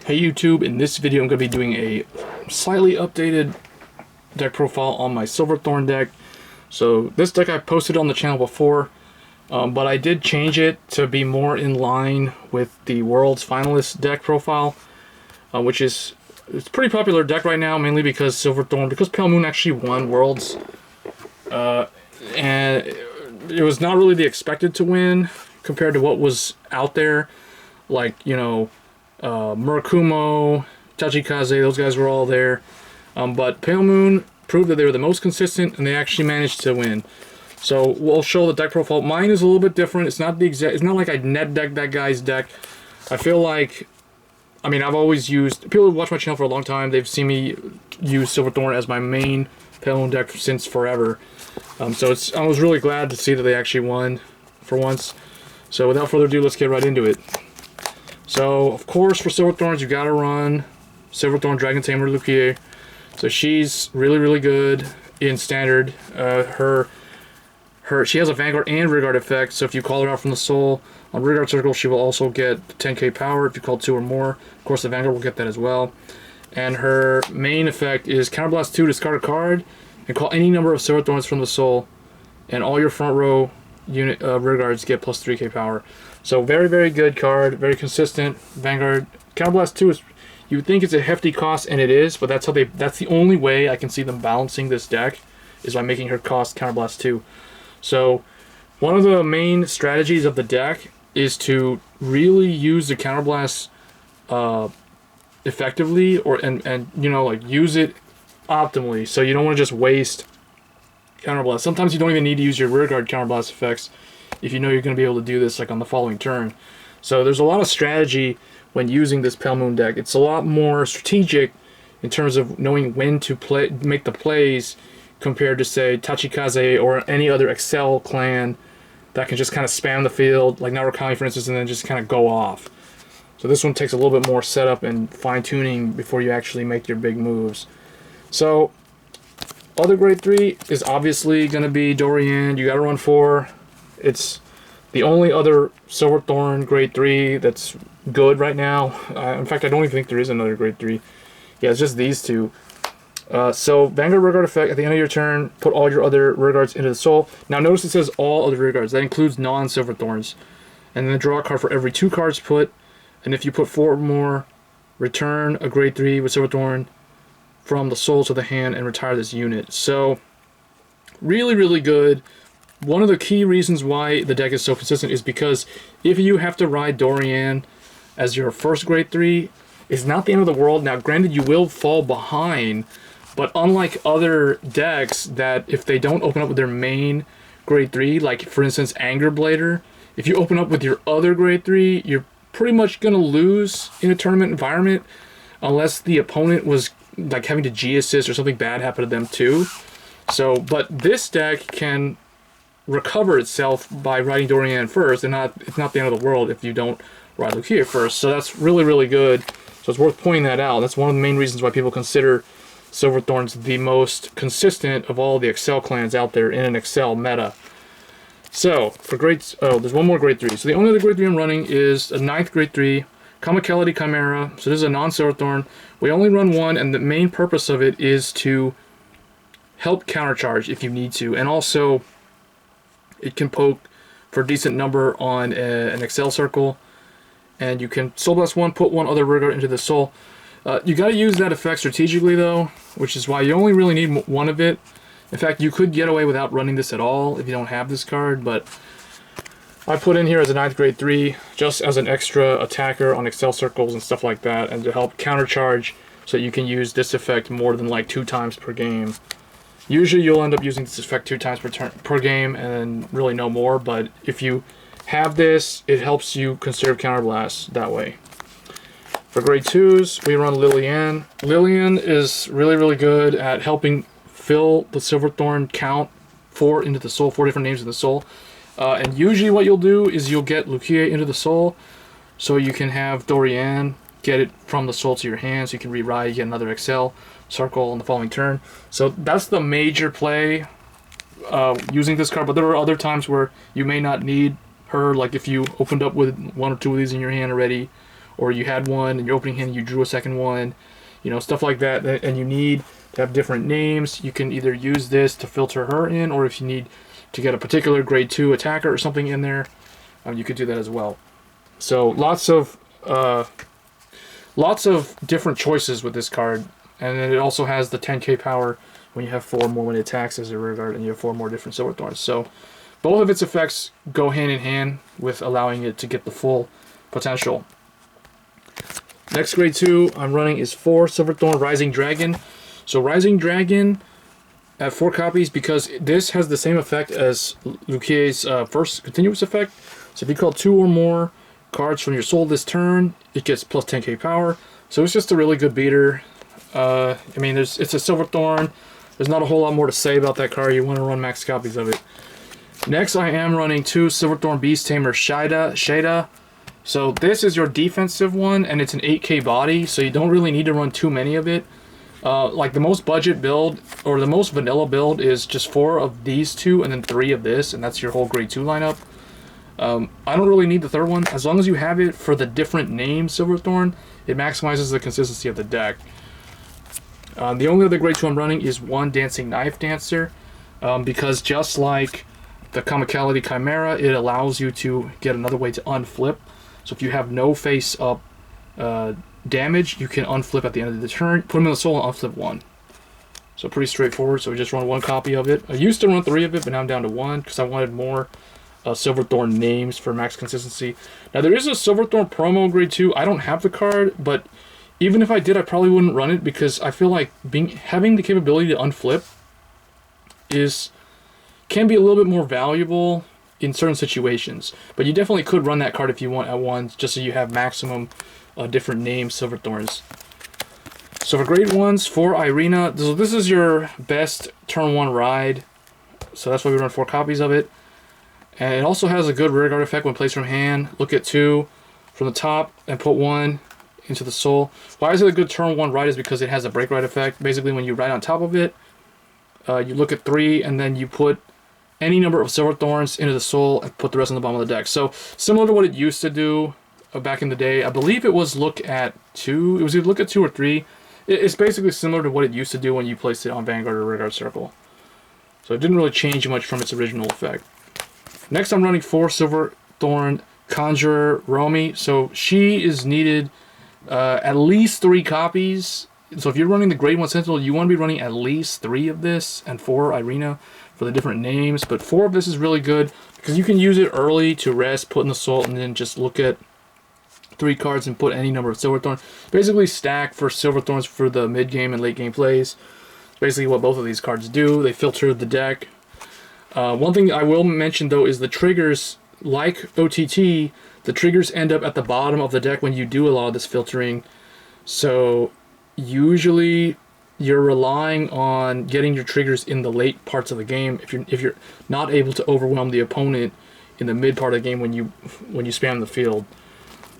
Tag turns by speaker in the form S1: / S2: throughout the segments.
S1: Hey YouTube, in this video I'm going to be doing a slightly updated deck profile on my Silver Thorn deck. So this deck I posted on the channel before, but I did change it to be more in line with the World's Finalist deck profile, which is it's a pretty popular deck right now, mainly because because Pale Moon actually won Worlds, and it was not really the expected to win compared to what was out there, like, you know, Murakumo, Tachikaze, those guys were all there. But Pale Moon proved that they were the most consistent, and they actually managed to win. So we'll show the deck profile. Mine is a little bit different. It's not the exact. It's not like I net deck that guy's deck. I feel like, I mean, I've always used. People who watch my channel for a long time, they've seen me use Silver Thorn as my main Pale Moon deck since forever. So I was really glad to see that they actually won for once. So without further ado, let's get right into it. So, of course, for Silver Thorns, you gotta run Silver Thorn Dragon Tamer Luquier. So she's really, really good in Standard. She has a Vanguard and Rearguard effect, so if you call her out from the soul on Rearguard Circle, she will also get 10k power if you call 2 or more. Of course, the Vanguard will get that as well. And her main effect is Counterblast 2, discard a card, and call any number of Silver Thorns from the soul, and all your front row unit Rearguards get plus 3k power. So very, very good card, very consistent. Vanguard Counterblast 2 is, you would think it's a hefty cost, and it is, but that's the only way I can see them balancing this deck, is by making her cost Counterblast 2. So one of the main strategies of the deck is to really use the Counterblast effectively, and you know, like, use it optimally. So you don't want to just waste Counterblast. Sometimes you don't even need to use your Rearguard Counterblast effects if you know you're going to be able to do this, like, on the following turn. So there's a lot of strategy when using this Pale Moon deck. It's a lot more strategic in terms of knowing when to make the plays, compared to, say, Tachikaze or any other Excel clan that can just kind of spam the field, like Narukami, for instance, and then just kind of go off. So this one takes a little bit more setup and fine-tuning before you actually make your big moves. So other grade 3 is obviously going to be Dorian. You got to run 4. It's the only other Silver Thorn grade 3 that's good right now. In fact, I don't even think there is another grade 3. Yeah, it's just these two. So Vanguard Rearguard effect, at the end of your turn, put all your other Rearguards into the soul. Now notice it says all other Rearguards. That includes non-Silver Thorns. And then draw a card for every 2 cards put. And if you put 4 or more, return a grade 3 with Silver Thorn from the soul to the hand and retire this unit. So really, really good. One of the key reasons why the deck is so consistent is because if you have to ride Dorian as your first grade 3, it's not the end of the world. Now, granted, you will fall behind, but unlike other decks that, if they don't open up with their main grade 3, like, for instance, Anger Blader, if you open up with your other grade 3, you're pretty much going to lose in a tournament environment, unless the opponent was, like, having to G-assist or something bad happened to them too. So, but this deck can recover itself by riding Dorian first, and it's not the end of the world if you don't ride Lucia first. So that's really, really good. So it's worth pointing that out. That's one of the main reasons why people consider Silver Thorns the most consistent of all the Excel clans out there in an Excel meta. So for grades, oh, there's one more grade 3. So the only other grade 3 I'm running is a 9th grade 3, Kamakelity Chimera. So this is a non-Silver Thorn. We only run one, and the main purpose of it is to help countercharge if you need to, and also it can poke for a decent number on an Excel circle, and you can Soul Blast 1, put 1 other Rearguard into the soul. You got to use that effect strategically, though, which is why you only really need 1 of it. In fact, you could get away without running this at all if you don't have this card, but I put in here as a 9th grade 3 just as an extra attacker on Excel circles and stuff like that, and to help countercharge so that you can use this effect more than like 2 times per game. Usually you'll end up using this effect 2 times per game and really no more, but if you have this, it helps you conserve counterblasts that way. For grade 2s, we run Lillian. Lillian is really, really good at helping fill the Silver Thorn count 4 into the soul, 4 different names in the soul. And usually what you'll do is you'll get Lucia into the soul, so you can have Dorian get it from the soul to your hand, so you can re-ride, you get another Excel circle on the following turn. So that's the major play using this card, but there are other times where you may not need her, like if you opened up with 1 or 2 of these in your hand already, or you had one in your opening hand, you drew a second one, you know, stuff like that, and you need to have different names. You can either use this to filter her in, or if you need to get a particular grade 2 attacker or something in there, you could do that as well. So lots of different choices with this card, and then it also has the 10k power when you have 4 more when it attacks as a rear guard, and you have 4 more different Silver Thorns. So both of its effects go hand in hand with allowing it to get the full potential. Next grade 2 I'm running is 4 Silver Thorn Rising Dragon. So Rising Dragon at 4 copies, because this has the same effect as Luquier's first continuous effect. So if you call 2 or more cards from your soul this turn, it gets plus 10k power. So it's just a really good beater. I mean, it's a Silver Thorn. There's not a whole lot more to say about that card. You want to run max copies of it. Next, I am running 2 Silver Thorn Beast Tamer Shada. So this is your defensive one, and it's an 8k body, so you don't really need to run too many of it. Like the most budget build, or the most vanilla build, is just 4 of these 2 and then 3 of this, and that's your whole grade 2 lineup. I don't really need the third one. As long as you have it for the different name Silver Thorn, it maximizes the consistency of the deck. The only other grade 2 I'm running is 1 Dancing Knife Dancer, because just like the Comicality Chimera, it allows you to get another way to unflip. So if you have no face-up damage, you can unflip at the end of the turn, put them in the soul, and unflip 1. So pretty straightforward. So we just run 1 copy of it. I used to run 3 of it, but now I'm down to 1 because I wanted more Silver Thorn names for max consistency. Now there is a Silver Thorn promo grade 2. I don't have the card, but even if I did, I probably wouldn't run it because I feel like having the capability to unflip can be a little bit more valuable in certain situations. But you definitely could run that card if you want at once, just so you have maximum different names Silver Thorns. So for grade 1s, for Irina, this is your best turn 1 ride. So that's why we run 4 copies of it. And it also has a good rearguard effect when placed from hand. Look at 2 from the top and put 1 into the soul. Why is it a good turn 1 ride is because it has a break ride effect. Basically when you ride on top of it, you look at 3 and then you put any number of Silver Thorns into the soul and put the rest on the bottom of the deck. So similar to what it used to do back in the day. I believe it was look at 2. It was either look at 2 or 3. It's basically similar to what it used to do when you placed it on Vanguard or Rearguard Circle. So it didn't really change much from its original effect. Next I'm running 4 Silver Thorn Conjurer Romy. So she is needed at least 3 copies. So if you're running the grade 1 Sentinel, you want to be running at least 3 of this and 4 Irina for the different names. But 4 of this is really good because you can use it early to rest, put in the soul, and then just look at 3 cards and put any number of Silver Thorns. Basically stack for Silver Thorns for the mid-game and late-game plays. It's basically what both of these cards do. They filter the deck. One thing I will mention, though, is the triggers, like OTT, the triggers end up at the bottom of the deck when you do a lot of this filtering. So usually you're relying on getting your triggers in the late parts of the game if you're not able to overwhelm the opponent in the mid part of the game when you spam the field.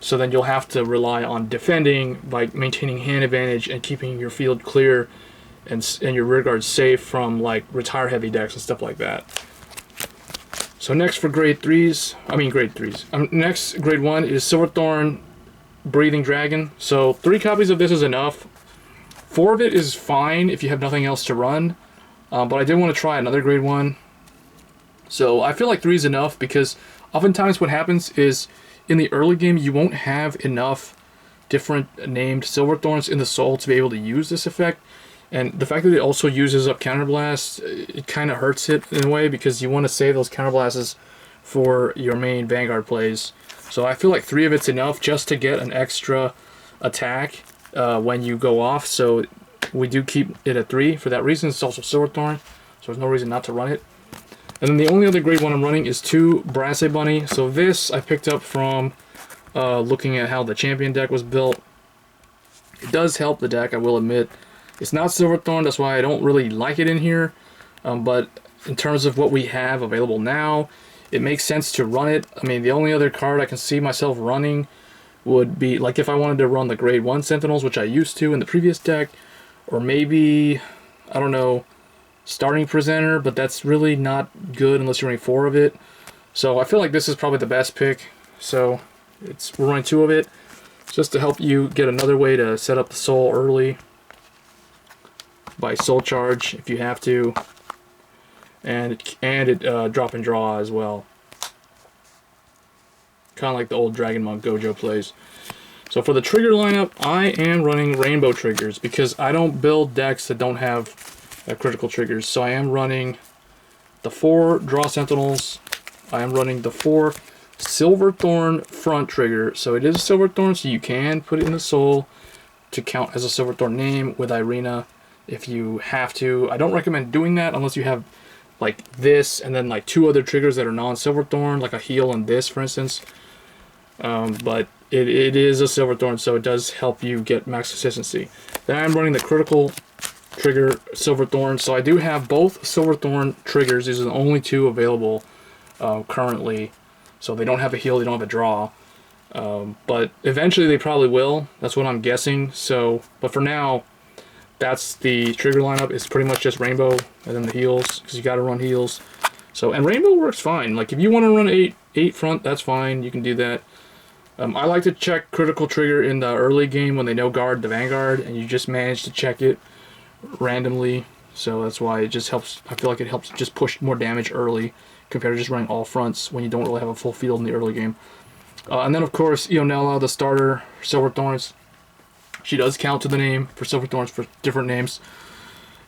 S1: So then you'll have to rely on defending by maintaining hand advantage and keeping your field clear and your rear guard safe from like retire heavy decks and stuff like that. So next for grade 3s, next grade 1 is Silver Thorn Breathing Dragon. So 3 copies of this is enough. 4 of it is fine if you have nothing else to run, but I did want to try another grade 1. So I feel like 3 is enough because oftentimes what happens is in the early game you won't have enough different named Silver Thorns in the soul to be able to use this effect. And the fact that it also uses up Counterblast, it kind of hurts it in a way because you want to save those Counterblasts for your main Vanguard plays. So I feel like 3 of it's enough just to get an extra attack when you go off. So we do keep it at 3 for that reason. It's also Silver Thorn, so there's no reason not to run it. And then the only other grade 1 I'm running is 2 Brasse Bunny. So this I picked up from looking at how the champion deck was built. It does help the deck, I will admit. It's not Silver Thorn, that's why I don't really like it in here. But in terms of what we have available now, it makes sense to run it. I mean, the only other card I can see myself running would be, like if I wanted to run the grade 1 Sentinels, which I used to in the previous deck, or maybe, I don't know, Starting Presenter, but that's really not good unless you're running 4 of it. So I feel like this is probably the best pick. So we're running 2 of it. just to help you get another way to set up the soul early by soul charge if you have to, and it drop and draw as well, kind of like the old Dragon Monk Gojo plays. So for the trigger lineup, I am running rainbow triggers because I don't build decks that don't have critical triggers. So I am running the 4 Draw Sentinels. I am running the 4 Silver Thorn front trigger. So it is a Silver Thorn, so you can put it in the soul to count as a Silver Thorn name with Irina if you have to. I don't recommend doing that unless you have like this and then like 2 other triggers that are non-Silver Thorn, like a heal and this, for instance. But it is a Silver Thorn, so it does help you get max consistency. Then I'm running the critical trigger Silver Thorn, so I do have both Silver Thorn triggers. These are the only 2 available currently, so they don't have a heal, they don't have a draw, but eventually they probably will. That's what I'm guessing. So, but for now, that's the trigger lineup. It's pretty much just rainbow and then the heals, because you got to run heals. So, and rainbow works fine. Like if you want to run 8 front, that's fine. You can do that. I like to check critical trigger in the early game when they no guard the Vanguard, and you just manage to check it randomly. So that's why it just helps. I feel like it helps just push more damage early compared to just running all fronts when you don't really have a full field in the early game. And then of course, Ionella, the starter Silver Thorns, she does count to the name for Silver Thorns for different names,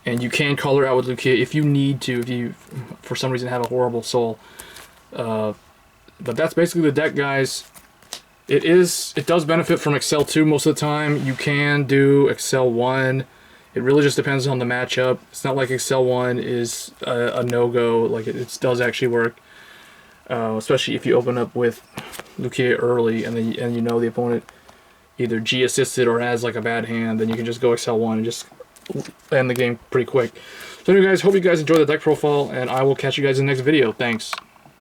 S1: and you can call her out with Lucia if you need to, if you for some reason have a horrible soul. But that's basically the deck, guys. It does benefit from Excel 2 most of the time. You can do Excel 1. It really just depends on the matchup. It's not like Excel 1 is a no-go. Like it does actually work, especially if you open up with Lucia early and you know the opponent either G assisted or has like a bad hand. Then you can just go Excel 1 and just end the game pretty quick. So anyway, guys, hope you guys enjoyed the deck profile, and I will catch you guys in the next video. Thanks.